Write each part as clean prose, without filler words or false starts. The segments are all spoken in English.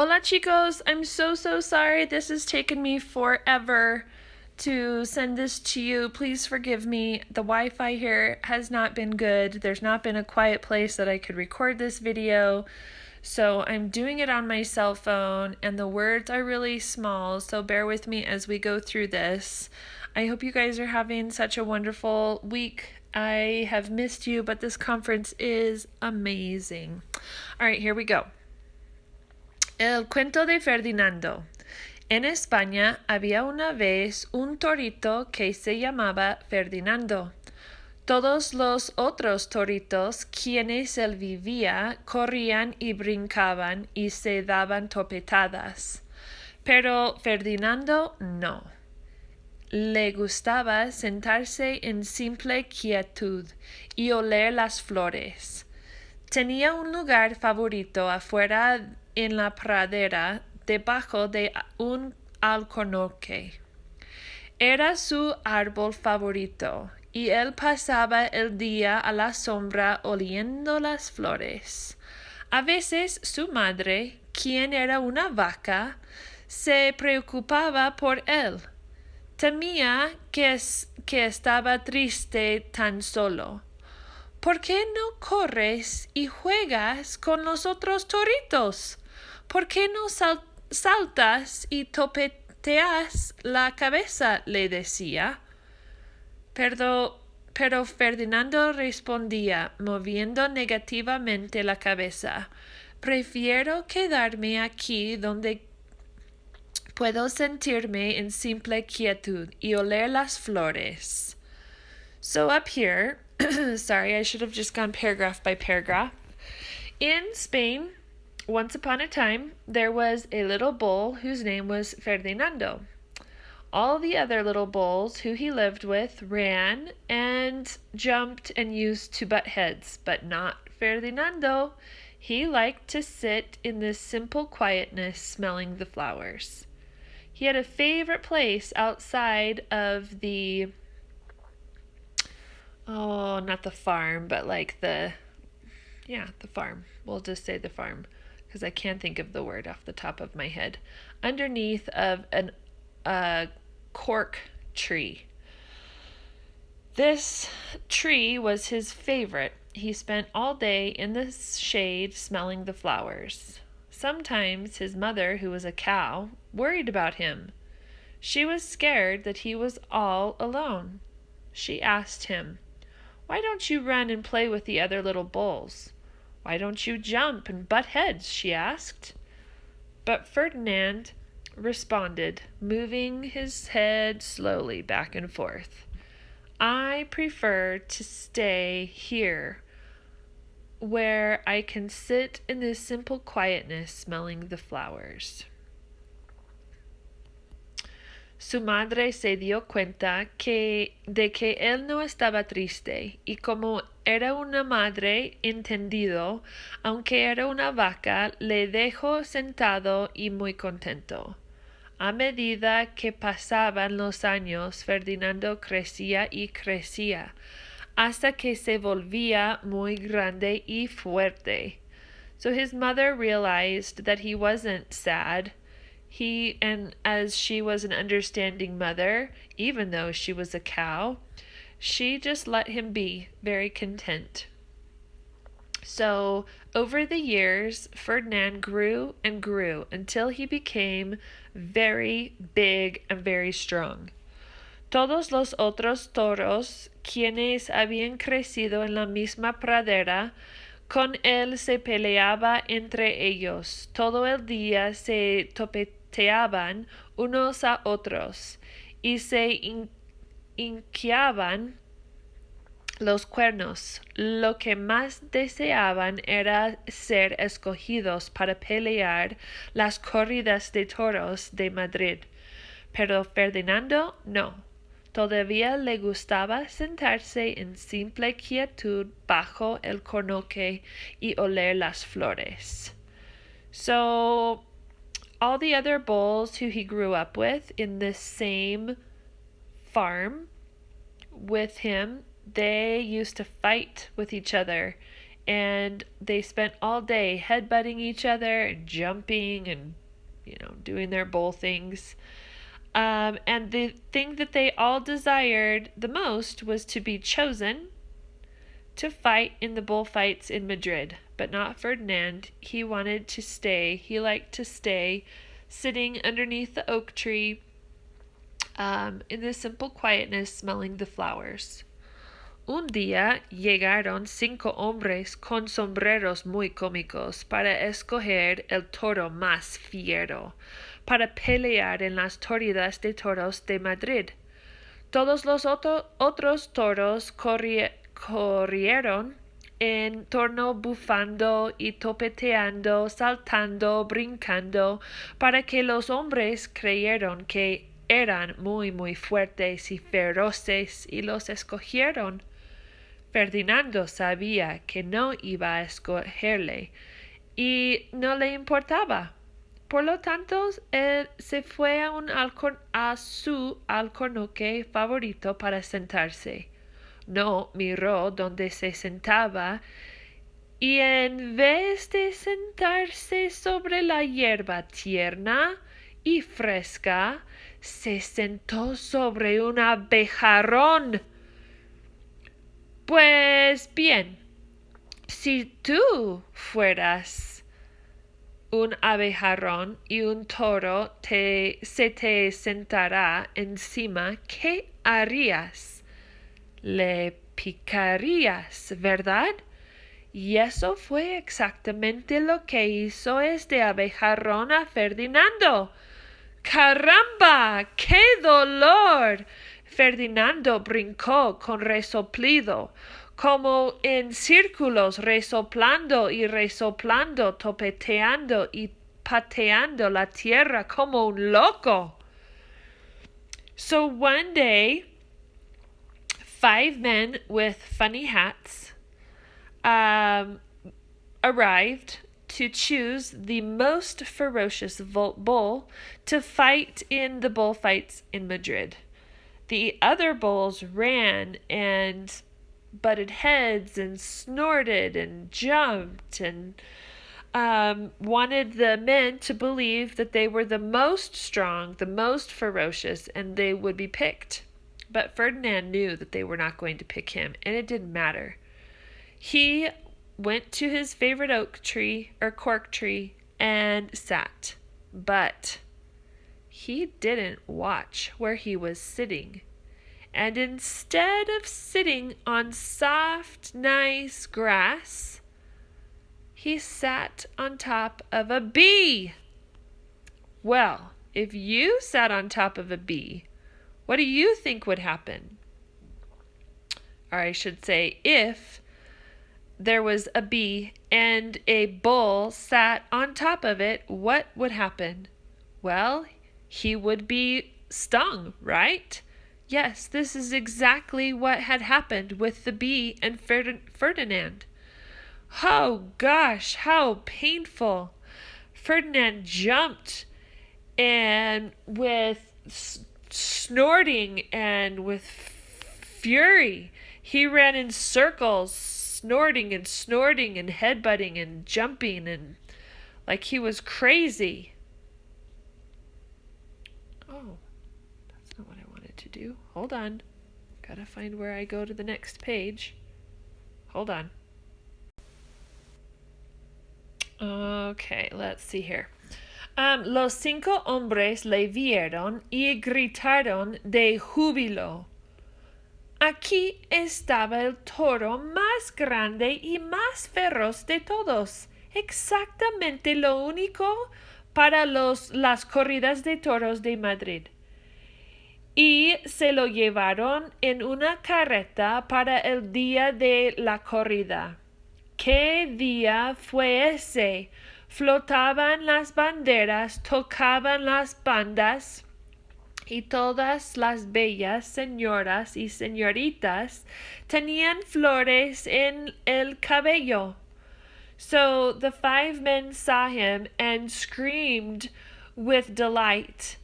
Hola chicos, I'm so sorry this has taken me forever to send this to you. Please forgive me. The Wi-Fi here has not been good. There's not been a quiet place that I could record this video. So I'm doing it on my cell phone and the words are really small, so bear with me as we go through this. I hope you guys are having such a wonderful week. I have missed you, but this conference is amazing. All right, here we go. El cuento de Ferdinando. En España había una vez un torito que se llamaba Ferdinando. Todos los otros toritos quienes él vivía corrían y brincaban y se daban topetadas. Pero Ferdinando no. Le gustaba sentarse en simple quietud y oler las flores. Tenía un lugar favorito afuera en la pradera debajo de un alcornoque. Era su árbol favorito y él pasaba el día a la sombra oliendo las flores. A veces su madre, quien era una vaca, se preocupaba por él. Temía que estaba triste tan solo. ¿Por qué no corres y juegas con los otros toritos? ¿Por qué no saltas y topeteas la cabeza? Le decía. Pero Ferdinando respondía, moviendo negativamente la cabeza. Prefiero quedarme aquí donde puedo sentirme en simple quietud y oler las flores. So up here, sorry, I should have just gone paragraph by paragraph. In Spain, once upon a time, there was a little bull whose name was Ferdinando. All the other little bulls who he lived with ran and jumped and used to butt heads, but not Ferdinando. He liked to sit in this simple quietness, smelling the flowers. He had a favorite place outside of the not the farm, but like the farm. We'll just say the farm because I can't think of the word off the top of my head. Underneath of a cork tree. This tree was his favorite. He spent all day in the shade smelling the flowers. Sometimes his mother, who was a cow, worried about him. She was scared that he was all alone. She asked him, "Why don't you run and play with the other little bulls? Why don't you jump and butt heads?" she asked. But Ferdinand responded, moving his head slowly back and forth. "I prefer to stay here where I can sit in this simple quietness smelling the flowers." Su madre se dio cuenta de que él no estaba triste, y como era una madre entendido, aunque era una vaca, le dejó sentado y muy contento. A medida que pasaban los años, Ferdinando crecía y crecía, hasta que se volvía muy grande y fuerte. So his mother realized that he wasn't sad. And as she was an understanding mother, even though she was a cow, she just let him be very content. So over the years, Ferdinand grew and grew until he became very big and very strong. Todos los otros toros, quienes habían crecido en la misma pradera, con él se peleaba entre ellos. Todo el día se topeteaban unos a otros y se hincaban los cuernos. Lo que más deseaban era ser escogidos para pelear las corridas de toros de Madrid. Pero Ferdinando no. Todavía le gustaba sentarse en simple quietud bajo el cornoque y oler las flores. So, all the other bulls who he grew up with in this same farm with him, they used to fight with each other and they spent all day headbutting each other and jumping and, doing their bull things. And the thing that they all desired the most was to be chosen to fight in the bullfights in Madrid, but not Ferdinand. He wanted to stay. He liked to stay sitting underneath the oak tree in the simple quietness, smelling the flowers. Un día llegaron 5 hombres con sombreros muy cómicos para escoger el toro más fiero, para pelear en las corridas de toros de Madrid. Todos los otros toros corrieron en torno bufando y topeteando, saltando, brincando, para que los hombres creyeron que eran muy, muy fuertes y feroces y los escogieron. Ferdinando sabía que no iba a escogerle y no le importaba. Por lo tanto, él se fue a su alcornoque favorito para sentarse. No miró donde se sentaba y en vez de sentarse sobre la hierba tierna y fresca, se sentó sobre un abejarón. Pues bien, si tú fueras un abejarón y un toro se te sentará encima, ¿qué harías? Le picarías, ¿verdad? Y eso fue exactamente lo que hizo este abejarón a Ferdinando. ¡Caramba! ¡Qué dolor! Ferdinando brincó con resoplido, como en círculos, resoplando y resoplando, topeteando y pateando la tierra como un loco. So one day, 5 men with funny hats arrived to choose the most ferocious bull to fight in the bullfights in Madrid. The other bulls ran and butted heads and snorted and jumped and wanted the men to believe that they were the most strong, the most ferocious, and they would be picked. But Ferdinand knew that they were not going to pick him, and it didn't matter. He went to his favorite oak tree or cork tree and sat, but he didn't watch where he was sitting. And instead of sitting on soft, nice grass, he sat on top of a bee. Well, if you sat on top of a bee, what do you think would happen? Or I should say, if there was a bee and a bull sat on top of it, what would happen? Well, he would be stung, right? Yes, this is exactly what had happened with the bee and Ferdinand. Oh gosh, how painful. Ferdinand jumped and with snorting and with fury, he ran in circles, snorting and headbutting and jumping and like he was crazy. Oh, that's not what I wanted to do. Hold on. Gotta find where I go to the next page. Hold on. Okay, let's see here. Los 5 hombres le vieron y gritaron de júbilo. Aquí estaba el toro más grande y más feroz de todos, exactamente lo único para las corridas de toros de Madrid. Y se lo llevaron en una carreta para el día de la corrida. ¿Qué día fue ese? Flotaban las banderas, tocaban las bandas, y todas las bellas señoras y señoritas tenían flores en el cabello. So the 5 men saw him and screamed with delight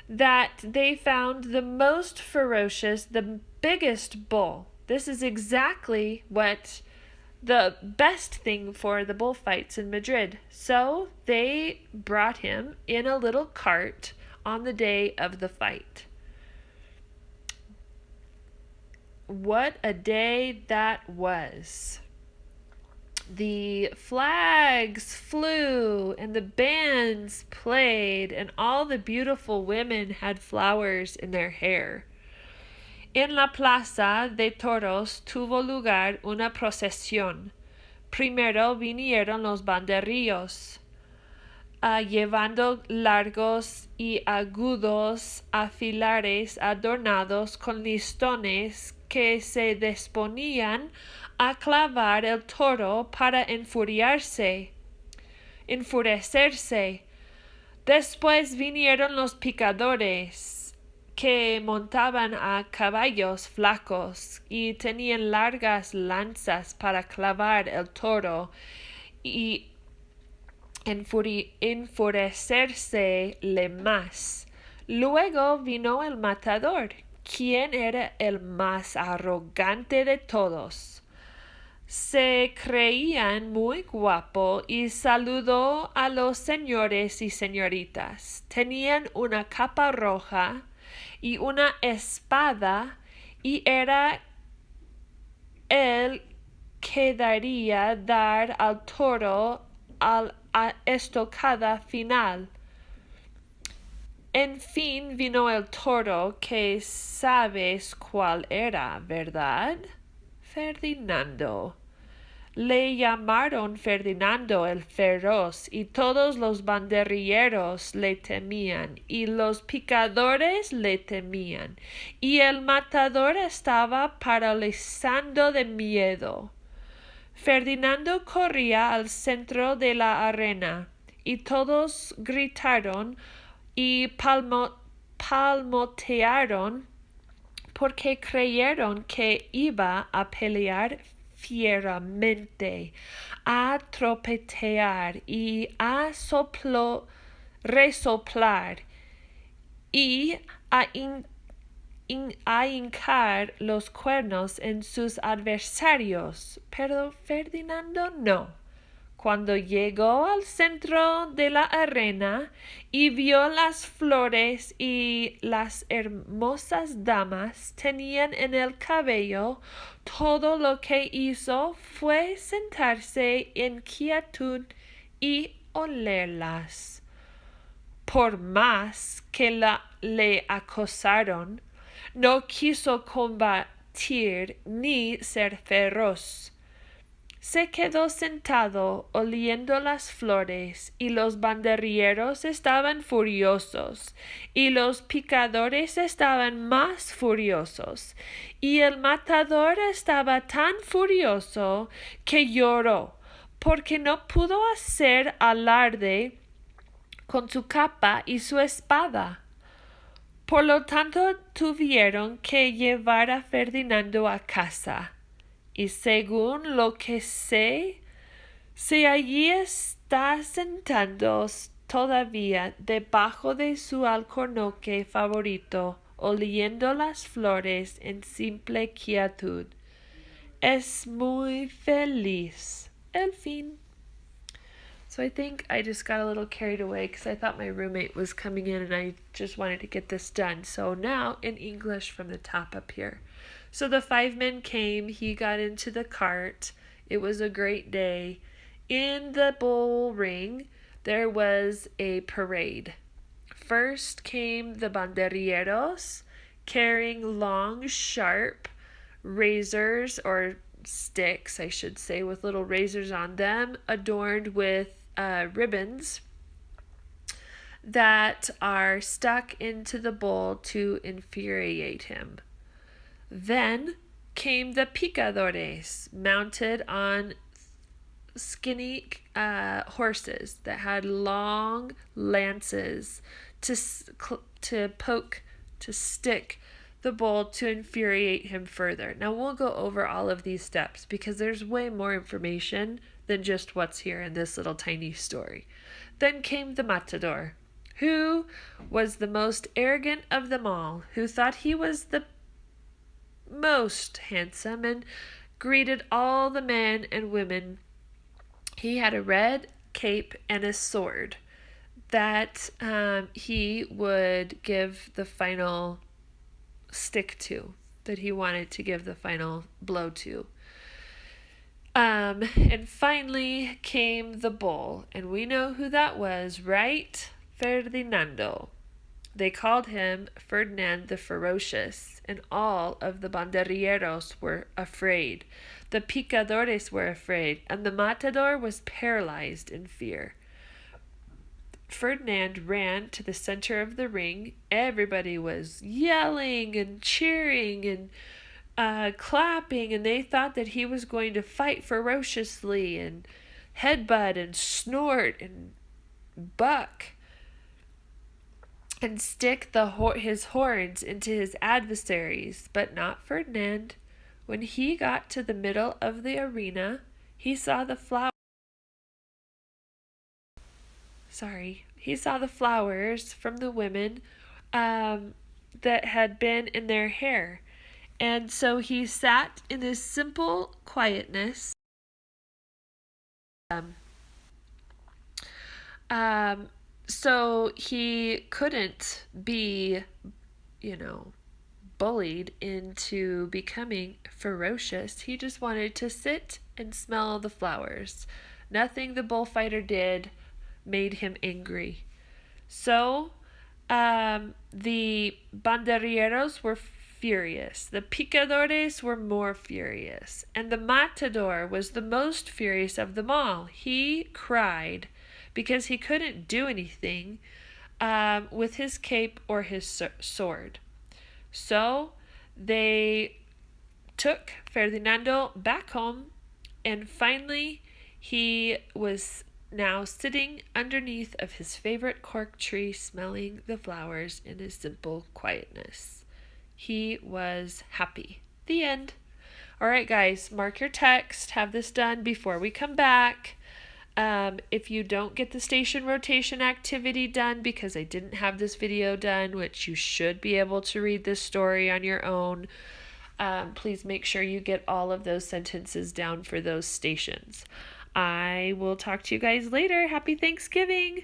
that they found the most ferocious, the biggest bull. This is exactly what the best thing for the bullfights in Madrid. So they brought him in a little cart on the day of the fight. What a day that was. The flags flew and the bands played and all the beautiful women had flowers in their hair. En la plaza de toros tuvo lugar una procesión. Primero vinieron los banderillos, llevando largos y agudos afilares adornados con listones que se disponían a clavar el toro para enfurecerse. Después vinieron los picadores, que montaban a caballos flacos y tenían largas lanzas para clavar el toro y enfurecerse más. Luego vino el matador, quien era el más arrogante de todos. Se creían muy guapo y saludó a los señores y señoritas. Tenían una capa roja y una espada y era él que daría dar al toro a estocada final. En fin vino el toro que sabes cuál era, ¿verdad? Ferdinando. Le llamaron Ferdinando el Feroz y todos los banderilleros le temían y los picadores le temían y el matador estaba paralizando de miedo. Ferdinando corría al centro de la arena y todos gritaron y palmotearon porque creyeron que iba a pelear fieramente, a tropetear y a resoplar y a hincar los cuernos en sus adversarios. Pero Ferdinando no. Cuando llegó al centro de la arena y vio las flores y las hermosas damas tenían en el cabello, todo lo que hizo fue sentarse en quietud y olerlas. Por más que le acosaron, no quiso combatir ni ser feroz. Se quedó sentado oliendo las flores y los banderilleros estaban furiosos y los picadores estaban más furiosos y el matador estaba tan furioso que lloró porque no pudo hacer alarde con su capa y su espada. Por lo tanto tuvieron que llevar a Ferdinando a casa. Y según lo que sé, si allí está sentado todavía debajo de su alcornoque favorito, oliendo las flores en simple quietud. Es muy feliz. El fin. So I think I just got a little carried away because I thought my roommate was coming in and I just wanted to get this done. So now in English from the top up here. So the 5 men came, he got into the cart. It was a great day. In the bull ring, there was a parade. First came the banderilleros, carrying long, sharp razors, or sticks, I should say, with little razors on them, adorned with ribbons that are stuck into the bull to infuriate him. Then came the picadores, mounted on skinny horses that had long lances to stick the bull to infuriate him further. Now we'll go over all of these steps because there's way more information than just what's here in this little tiny story. Then came the matador, who was the most arrogant of them all, who thought he was the most handsome and greeted all the men and women. He had a red cape and a sword that he would give the final stick to, that he wanted to give the final blow to. And finally came the bull, and we know who that was, right? Ferdinando. They called him Ferdinand the Ferocious, and all of the banderilleros were afraid. The picadores were afraid, and the matador was paralyzed in fear. Ferdinand ran to the center of the ring. Everybody was yelling and cheering and clapping, and they thought that he was going to fight ferociously and headbutt and snort and buck and stick his horns into his adversaries, but not Ferdinand. When he got to the middle of the arena, he saw the flowers from the women that had been in their hair. And so he sat in his simple quietness. So he couldn't be, bullied into becoming ferocious. He just wanted to sit and smell the flowers. Nothing the bullfighter did made him angry. So the banderilleros were furious. The picadores were more furious. And the matador was the most furious of them all. He cried because he couldn't do anything with his cape or his sword. So they took Ferdinando back home, and finally he was now sitting underneath of his favorite cork tree, smelling the flowers in his simple quietness. He was happy. The end. All right, guys, mark your text. Have this done before we come back. If you don't get the station rotation activity done because I didn't have this video done, which you should be able to read this story on your own, please make sure you get all of those sentences down for those stations. I will talk to you guys later. Happy Thanksgiving!